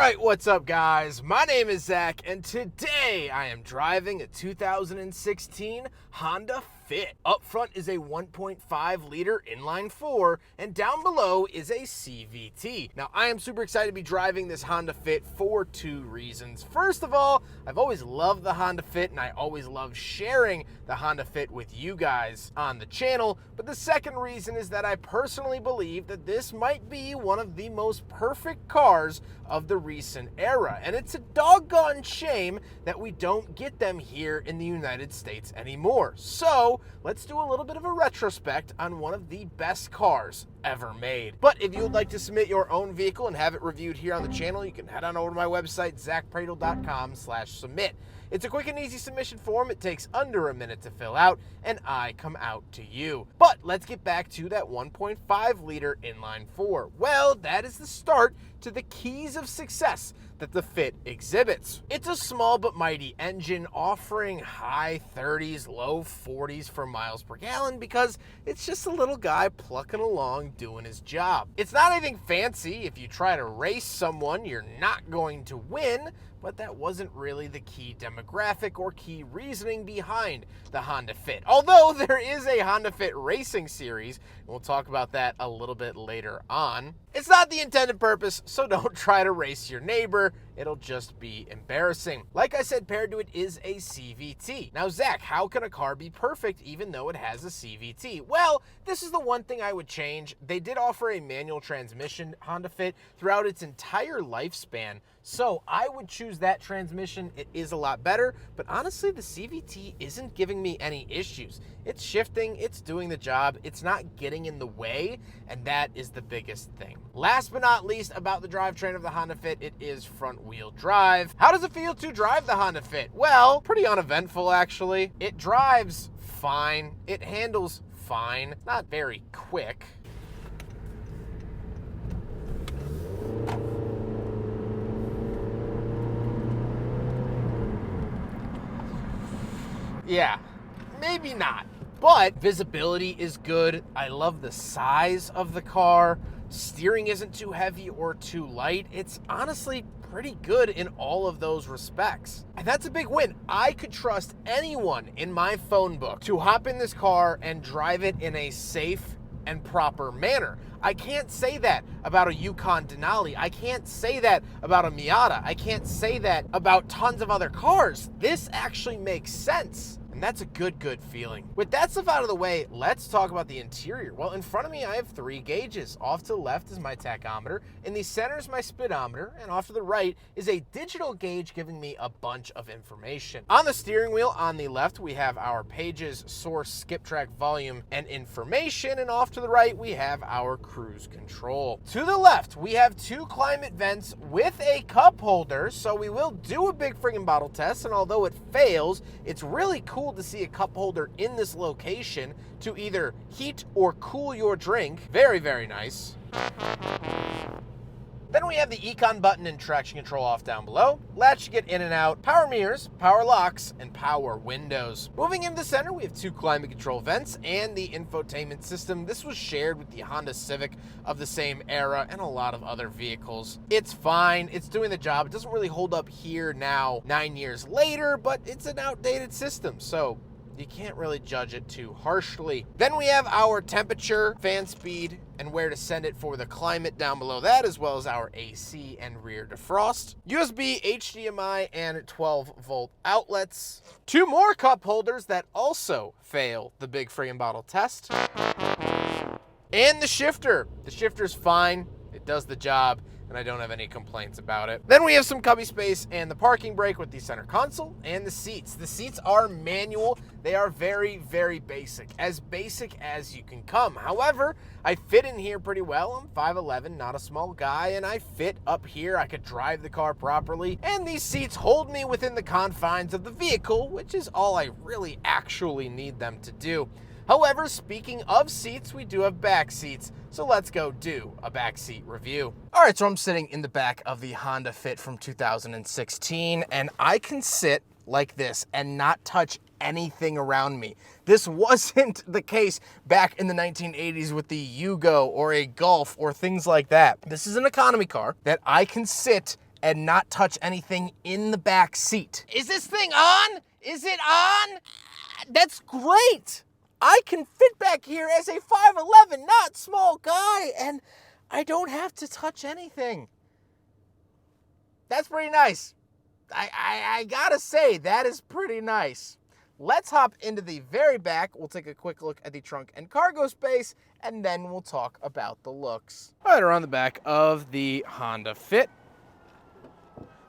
Alright, what's up guys? My name is Zach, and today I am driving a 2016 Honda Fit. Up front is a 1.5 liter inline 4, and down below is a CVT. Now I am super excited to be driving this Honda Fit for two reasons. First of all, I've always loved the Honda Fit, and I always love sharing the Honda Fit with you guys on the channel. But the second reason is that I personally believe that this might be one of the most perfect cars of the recent era, and it's a doggone shame that we don't get them here in the United States anymore. So let's do a little bit of a retrospect on one of the best cars ever made. But if you would like to submit your own vehicle and have it reviewed here on the channel, you can head on over to my website, zackpradel.com/submit. It's a quick and easy submission form. It takes under a minute to fill out, and I come out to you. But let's get back to that 1.5 liter inline 4. Well, that is the start to the keys of success that the Fit exhibits. It's a small but mighty engine offering high 30s, low 40s for miles per gallon because it's just a little guy plucking along doing his job. It's not anything fancy. If you try to race someone, you're not going to win, but that wasn't really the key demographic or key reasoning behind the Honda Fit. Although there is a Honda Fit racing series, and we'll talk about that a little bit later on. It's not the intended purpose, so don't try to race your neighbor. It'll just be embarrassing. Like I said, paired to it is a CVT. Now, Zach, how can a car be perfect even though it has a CVT? Well, this is the one thing I would change. They did offer a manual transmission Honda Fit throughout its entire lifespan, so I would choose that transmission. It is a lot better, but honestly, the CVT isn't giving me any issues. It's shifting, it's doing the job, it's not getting in the way, and that is the biggest thing. Last but not least about the drivetrain of the Honda Fit, it is front-wheel drive. How does it feel to drive the Honda Fit? Well, pretty uneventful actually. It drives fine, it handles fine, not very quick. Yeah, maybe not, but visibility is good. I love the size of the car. Steering isn't too heavy or too light. It's honestly pretty good in all of those respects. And that's a big win. I could trust anyone in my phone book to hop in this car and drive it in a safe and proper manner. I can't say that about a Yukon Denali. I can't say that about a Miata. I can't say that about tons of other cars. This actually makes sense. And that's a good feeling. With that stuff out of the way, let's talk about the interior. Well, in front of me, I have 3 gauges. Off to the left is my tachometer, in the center is my speedometer, and off to the right is a digital gauge giving me a bunch of information. On the steering wheel, on the left, we have our pages, source, skip track, volume, and information, and off to the right, we have our cruise control. To the left, we have 2 climate vents with a cup holder, so we will do a big friggin' bottle test, and although it fails, it's really cool to see a cup holder in this location to either heat or cool your drink. Very, very nice. Then we have the Econ button and traction control off down below, latch to get in and out, power mirrors, power locks, and power windows. Moving into the center, we have 2 climate control vents and the infotainment system. This was shared with the Honda Civic of the same era and a lot of other vehicles. It's fine, it's doing the job. It doesn't really hold up here now, 9 years later, but it's an outdated system, so you can't really judge it too harshly. Then we have our temperature, fan speed, and where to send it for the climate down below that, as well as our AC and rear defrost. USB, HDMI, and 12-volt outlets. 2 more cup holders that also fail the big friggin' bottle test. And the shifter. The shifter's fine. It does the job, and I don't have any complaints about it. Then we have some cubby space and the parking brake with the center console and the seats. The seats are manual. They are very, very basic as you can come. However, I fit in here pretty well. I'm 5'11", not a small guy, and I fit up here. I could drive the car properly, and these seats hold me within the confines of the vehicle, which is all I really actually need them to do. However, speaking of seats, we do have back seats, so let's go do a back seat review. All right, so I'm sitting in the back of the Honda Fit from 2016, and I can sit like this and not touch anything around me. This wasn't the case back in the 1980s with the Yugo or a Golf or things like that. This is an economy car that I can sit and not touch anything in the back seat. Is this thing on? Is it on? That's great. I can fit back here as a 5'11", not small guy, and I don't have to touch anything. That's pretty nice. I gotta say, that is pretty nice. Let's hop into the very back. We'll take a quick look at the trunk and cargo space, and then we'll talk about the looks. All right, around the back of the Honda Fit.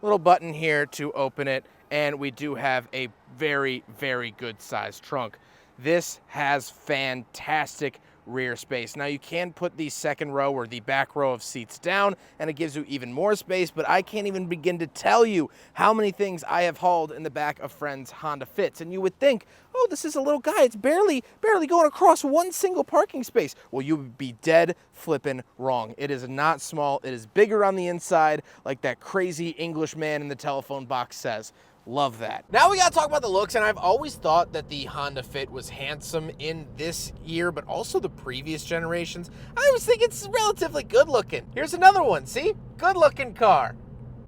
Little button here to open it, and we do have a very, very good sized trunk. This has fantastic rear space. Now you can put the second row or the back row of seats down and it gives you even more space, but I can't even begin to tell you how many things I have hauled in the back of friends' Honda Fits. And you would think, oh, this is a little guy. It's barely going across one single parking space. Well, you would be dead flippin' wrong. It is not small. It is bigger on the inside, like that crazy English man in the telephone box says. Love that. Now we gotta talk about the looks, and I've always thought that the Honda Fit was handsome in this year, but also the previous generations. I always think it's relatively good looking. Here's another one, see? Good looking car.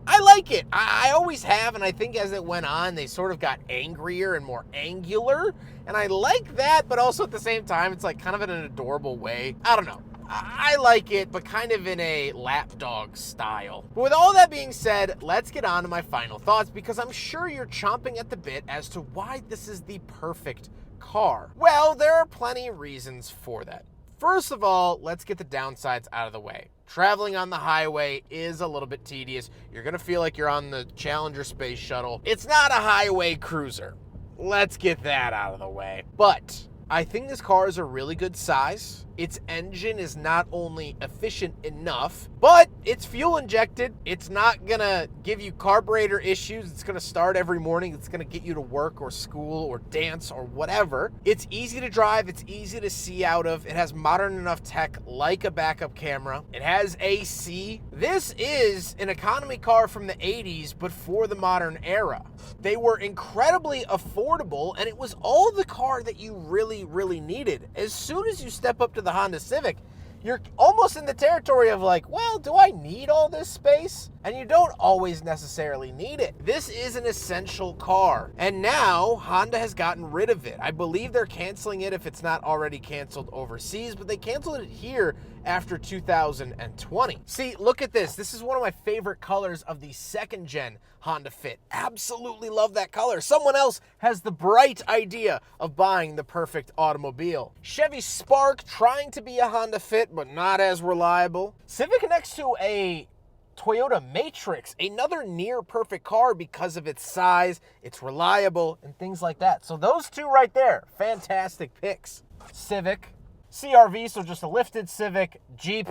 I like it. I always have, and I think as it went on, they sort of got angrier and more angular, and I like that, but also at the same time, it's like kind of in an adorable way. I don't know. I like it, but kind of in a lapdog style. But with all that being said, let's get on to my final thoughts, because I'm sure you're chomping at the bit as to why this is the perfect car. Well, there are plenty of reasons for that. First of all, let's get the downsides out of the way. Traveling on the highway is a little bit tedious. You're gonna feel like you're on the Challenger space shuttle. It's not a highway cruiser. Let's get that out of the way. But I think this car is a really good size. Its engine is not only efficient enough, but it's fuel injected. It's not gonna give you carburetor issues. It's gonna start every morning. It's gonna get you to work or school or dance or whatever. It's easy to drive. It's easy to see out of. It has modern enough tech like a backup camera. It has AC. This is an economy car from the 80s, but for the modern era. They were incredibly affordable, and it was all the car that you really, really needed. As soon as you step up to the Honda Civic, you're almost in the territory of like, well, do I need all this space? And you don't always necessarily need it. This is an essential car. And now Honda has gotten rid of it. I believe they're canceling it if it's not already canceled overseas, but they canceled it here after 2020. See, look at this. This is one of my favorite colors of the second gen Honda Fit. Absolutely love that color. Someone else has the bright idea of buying the perfect automobile. Chevy Spark trying to be a Honda Fit, but not as reliable. Civic next to a Toyota Matrix, another near perfect car because of its size, it's reliable, and things like that. So those two right there, fantastic picks. Civic, CR-V, so just a lifted Civic, Jeep,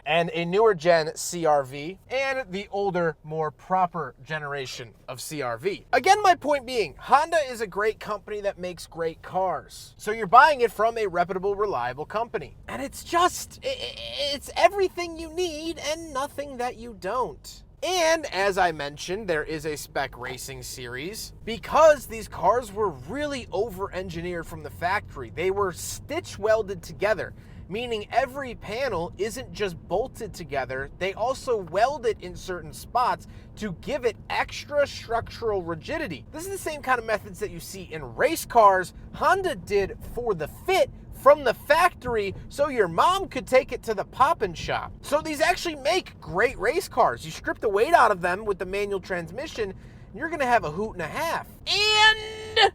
and a newer gen CR-V, and the older, more proper generation of CR-V. Again, my point being, Honda is a great company that makes great cars. So you're buying it from a reputable, reliable company. And it's just, it's everything you need and nothing that you don't. And as I mentioned, there is a spec racing series because these cars were really over-engineered from the factory. They were stitch welded together, meaning every panel isn't just bolted together. They also weld it in certain spots to give it extra structural rigidity. This is the same kind of methods that you see in race cars. Honda did for the Fit from the factory so your mom could take it to the pop-in shop. So these actually make great race cars. You strip the weight out of them with the manual transmission, and you're gonna have a hoot and a half. And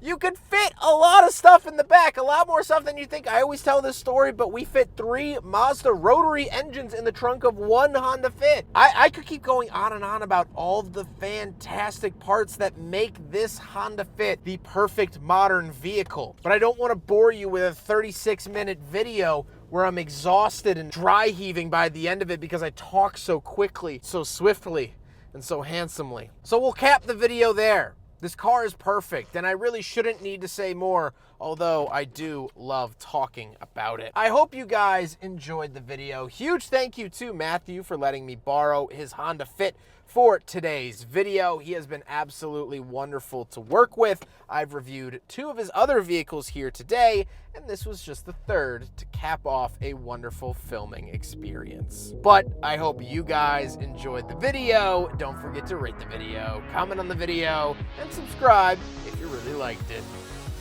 you could fit a lot of stuff in the back, a lot more stuff than you think. I always tell this story, but we fit 3 Mazda rotary engines in the trunk of 1 Honda Fit. I could keep going on and on about all of the fantastic parts that make this Honda Fit the perfect modern vehicle. But I don't want to bore you with a 36-minute video where I'm exhausted and dry heaving by the end of it because I talk so quickly, so swiftly, and so handsomely. So we'll cap the video there. This car is perfect, and I really shouldn't need to say more, although I do love talking about it. I hope you guys enjoyed the video. Huge thank you to Matthew for letting me borrow his Honda Fit for today's video. He has been absolutely wonderful to work with. I've reviewed 2 of his other vehicles here today, and this was just the 3rd to cap off a wonderful filming experience. But I hope you guys enjoyed the video. Don't forget to rate the video, comment on the video, and subscribe if you really liked it.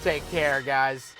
Take care, guys.